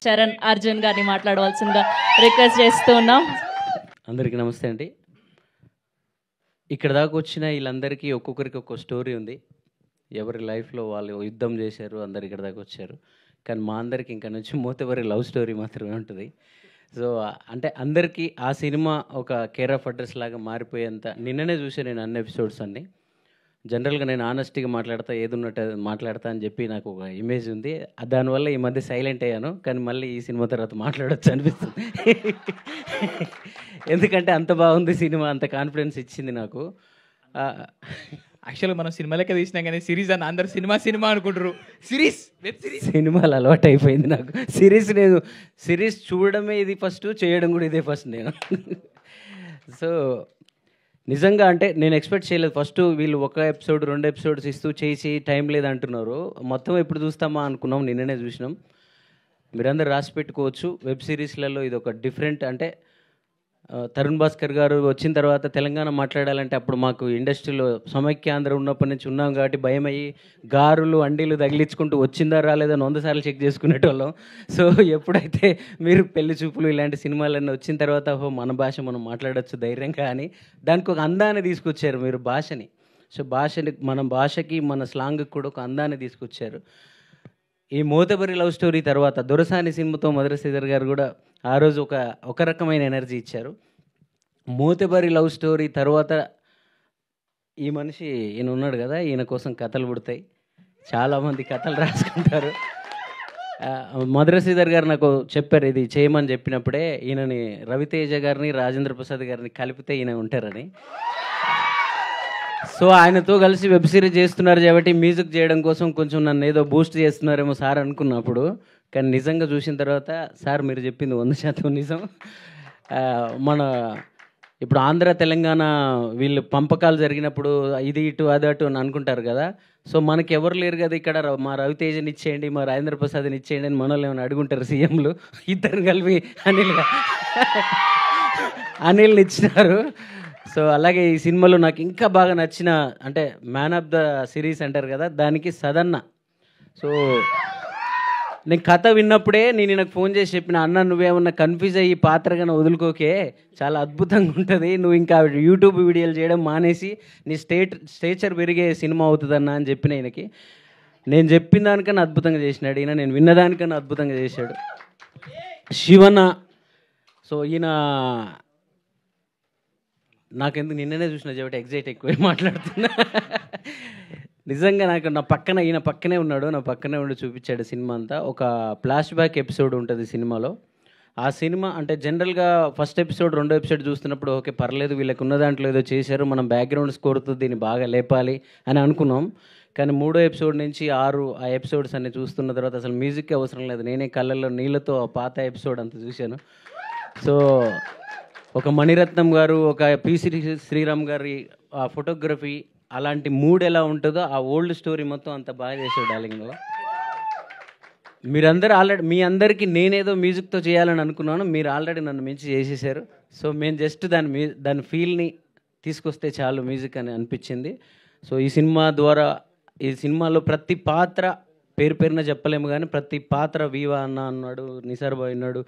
చరణ్ అర్జున్ గారిని మాట్లాడవలసిందిగా రిక్వెస్ట్ చేస్తూ ఉన్నాం. అందరికీ నమస్తే అండి. ఇక్కడ దాకా వచ్చిన వీళ్ళందరికీ ఒక్కొక్కరికి ఒక్కొక్క స్టోరీ ఉంది. ఎవరి లైఫ్లో వాళ్ళు యుద్ధం చేశారు, అందరు ఇక్కడ దాకా వచ్చారు. కానీ మా అందరికి ఇంకా నుంచి మూతవరి లవ్ స్టోరీ మాత్రమే ఉంటుంది. సో అంటే అందరికీ ఆ సినిమా ఒక కేర్ ఆఫ్ అడ్రస్ లాగా మారిపోయేంత నిన్ననే చూసాను నేను అన్ని ఎపిసోడ్స్ అన్నీ. జనరల్గా నేను ఆనెస్ట్గా మాట్లాడతా, ఏది ఉన్నట్టు మాట్లాడతా అని చెప్పి నాకు ఒక ఇమేజ్ ఉంది. దానివల్ల ఈ మధ్య సైలెంట్ అయ్యాను. కానీ మళ్ళీ ఈ సినిమా తర్వాత మాట్లాడవచ్చు అనిపిస్తుంది. ఎందుకంటే అంత బాగుంది సినిమా, అంత కాన్ఫిడెన్స్ ఇచ్చింది నాకు. యాక్చువల్గా మనం సినిమా లెక్క తీసినాం కానీ సిరీస్ అని అందరు సినిమా సినిమా అనుకుంటారు. సిరీస్, వెబ్ సిరీస్, సినిమాలు అలవాటు అయిపోయింది నాకు. సిరీస్ చూడడమే ఇది ఫస్ట్, చేయడం కూడా ఇదే ఫస్ట్ నేను. సో నిజంగా అంటే నేను ఎక్స్పెక్ట్ చేయలేదు. ఫస్ట్ వీళ్ళు ఒక ఎపిసోడ్ 2 ఎపిసోడ్స్ ఇస్తూ చేసి టైం లేదంటున్నారు. మొత్తం ఎప్పుడు చూస్తామా అనుకున్నాం, నిన్ననే చూసినాం. మీరందరూ రాసి పెట్టుకోవచ్చు. వెబ్ సిరీస్లలో ఇది ఒక డిఫరెంట్. అంటే తరుణ్ భాస్కర్ గారు వచ్చిన తర్వాత తెలంగాణ మాట్లాడాలంటే అప్పుడు మాకు ఇండస్ట్రీలో సమైక్యాంధ్ర ఉన్నప్పటి నుంచి ఉన్నాం కాబట్టి భయం అయ్యి గారులు అండీలు తగిలించుకుంటూ వచ్చిందా రాలేదని 100 సార్లు చెక్ చేసుకునేటోళ్ళం. సో ఎప్పుడైతే మీరు పెళ్లి చూపులు ఇలాంటి సినిమాలన్నీ వచ్చిన తర్వాత మన భాష మనం మాట్లాడవచ్చు ధైర్యంగా అని దానికి ఒక అందాన్ని తీసుకొచ్చారు మీరు భాషని. సో మన భాషకి మన స్లాంగ్కి కూడా ఒక అందాన్ని తీసుకొచ్చారు. ఈ మోతబరి లవ్ స్టోరీ తర్వాత దొరసాని సినిమాతో మధుర శ్రీధర్ గారు కూడా ఆ రోజు ఒక రకమైన ఎనర్జీ ఇచ్చారు. మోతబరి లవ్ స్టోరీ తర్వాత ఈ మనిషి ఈయన ఉన్నాడు కదా, ఈయన కోసం కథలు పుడతాయి, చాలామంది కథలు రాసుకుంటారు. మధుర శ్రీధర్ గారు నాకు చెప్పారు ఇది చేయమని చెప్పినప్పుడే, ఈయనని రవితేజ గారిని రాజేంద్ర ప్రసాద్ గారిని కలిపితే ఈయన ఉంటారని. సో ఆయనతో కలిసి వెబ్ సిరీస్ చేస్తున్నారు కాబట్టి మ్యూజిక్ చేయడం కోసం కొంచెం నన్ను ఏదో బూస్ట్ చేస్తున్నారేమో సార్ అనుకున్నప్పుడు. కానీ నిజంగా చూసిన తర్వాత సార్ మీరు చెప్పింది 100% నిజం. మన ఇప్పుడు ఆంధ్ర తెలంగాణ వీళ్ళు పంపకాలు జరిగినప్పుడు ఇది ఇటు అది అటు అని అనుకుంటారు కదా. సో మనకి ఎవరు లేరు కదా ఇక్కడ, మా రవితేజని ఇచ్చేయండి, మా రాజేంద్ర ప్రసాద్ని ఇచ్చేయండి అని మనల్ని ఏమైనా అడుగుంటారు సీఎంలు. ఇద్దరు కలిపి అనిల్ని ఇచ్చినారు. సో అలాగే ఈ సినిమాలో నాకు ఇంకా బాగా నచ్చిన అంటే మ్యాన్ ఆఫ్ ద సిరీస్ అంటారు కదా, దానికి సదన్న. సో నేను కథ విన్నప్పుడే నేను నాకు ఫోన్ చేసి చెప్పిన, అన్న నువ్వేమన్నా కన్ఫ్యూజ్ అయ్యి పాత్రగానే వదులుకోకే, చాలా అద్భుతంగా ఉంటుంది, నువ్వు ఇంకా యూట్యూబ్ వీడియోలు చేయడం మానేసి నీ స్టేచర్ పెరిగే సినిమా అవుతుందన్న అని చెప్పిన ఈయనకి. నేను చెప్పిన దానికన్నా అద్భుతంగా చేసినాడు ఈయన, నేను విన్నదానికన్నా అద్భుతంగా చేశాడు శివన్న. సో ఈయన నాకెందుకు నిన్ననే చూసిన కాబట్టి ఎగ్జైట్ ఎక్కువ మాట్లాడుతున్నా. నిజంగా నాకు ఈయన పక్కనే ఉన్నాడు, నా పక్కనే ఉండి చూపించాడు సినిమా అంతా. ఒక ఫ్లాష్ బ్యాక్ ఎపిసోడ్ ఉంటుంది సినిమాలో. ఆ సినిమా అంటే జనరల్గా ఫస్ట్ ఎపిసోడ్ 2వ ఎపిసోడ్ చూస్తున్నప్పుడు ఓకే పర్లేదు వీళ్ళకి ఉన్న దాంట్లో ఏదో చేశారు, మనం బ్యాక్గ్రౌండ్ స్కోర్తో దీన్ని బాగా లేపాలి అని అనుకున్నాం. కానీ 3వ ఎపిసోడ్ నుంచి 6 ఆ ఎపిసోడ్స్ అన్ని చూస్తున్న తర్వాత అసలు మ్యూజిక్ అవసరం లేదు, నేనే కళ్ళల్లో నీళ్ళతో ఆ పాత ఎపిసోడ్ అంతా చూశాను. సో ఒక మణిరత్నం గారు, ఒక శ్రీరామ్ గారి ఆ ఫోటోగ్రఫీ, అలాంటి మూడ్ ఎలా ఉంటుందో ఆ ఓల్డ్ స్టోరీ మొత్తం అంత బాగా చేశాడు డార్లింగ్లో. మీరందరూ ఆల్రెడీ మీ అందరికీ నేనేదో మ్యూజిక్తో చేయాలని అనుకున్నాను, మీరు ఆల్రెడీ నన్ను మించి చేసేసారు. సో మేము జస్ట్ దాని ఫీల్ని తీసుకొస్తే చాలు మ్యూజిక్ అని అనిపించింది. సో ఈ సినిమా ద్వారా ఈ సినిమాలో ప్రతి పాత్ర పేరున చెప్పలేము కానీ ప్రతి పాత్ర వీవా అన్న ఉన్నాడు, నిసార్ బాయ్ ఉన్నాడు,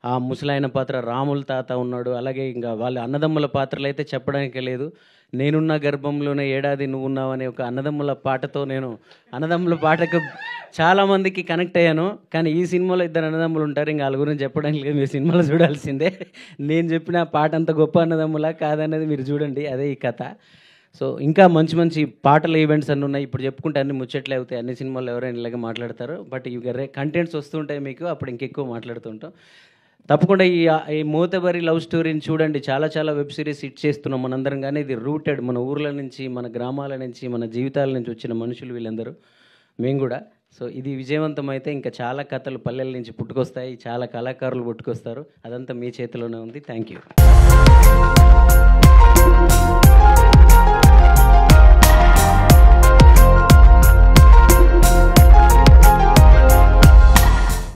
ఆ ముసలాయన పాత్ర రాముల తాత ఉన్నాడు, అలాగే ఇంకా వాళ్ళ అన్నదమ్ముల పాత్రలు అయితే చెప్పడానికే లేదు. నేనున్న గర్భంలోనే ఏడాది నువ్వున్నావు అనే ఒక అన్నదమ్ముల పాటతో నేను అన్నదమ్ముల పాటకు చాలామందికి కనెక్ట్ అయ్యాను. కానీ ఈ సినిమాలో 2 అన్నదమ్ములు ఉంటారు, ఇంకా వాళ్ళ గురించి చెప్పడానికి లేదు, మీరు సినిమాలో చూడాల్సిందే. నేను చెప్పిన పాట అంత గొప్ప అన్నదమ్ములా కాదనేది మీరు చూడండి, అదే ఈ కథ. సో ఇంకా మంచి మంచి పాటల ఈవెంట్స్ అన్నీ ఉన్నాయి, ఇప్పుడు చెప్పుకుంటే అన్ని ముచ్చట్లే అవుతాయి, అన్ని సినిమాల్లో ఎవరైనా ఇలాగే మాట్లాడతారు. బట్ ఇవి కంటెంట్స్ వస్తుంటాయి మీకు, అప్పుడు ఇంకెక్కువ మాట్లాడుతుంటాం. తప్పకుండా ఈ మోతబరి లవ్ స్టోరీని చూడండి. చాలా చాలా వెబ్ సిరీస్ హిట్ చేస్తున్నాం మనందరం, కానీ ఇది రూటెడ్ మన ఊర్ల నుంచి, మన గ్రామాల నుంచి, మన జీవితాల నుంచి వచ్చిన మనుషులు వీళ్ళందరూ, మేము కూడా. సో ఇది విజయవంతం అయితే ఇంకా చాలా కథలు పల్లెల నుంచి పుట్టుకొస్తాయి, చాలా కళాకారులు పుట్టుకొస్తారు, అదంతా మీ చేతిలోనే ఉంది. Thank you.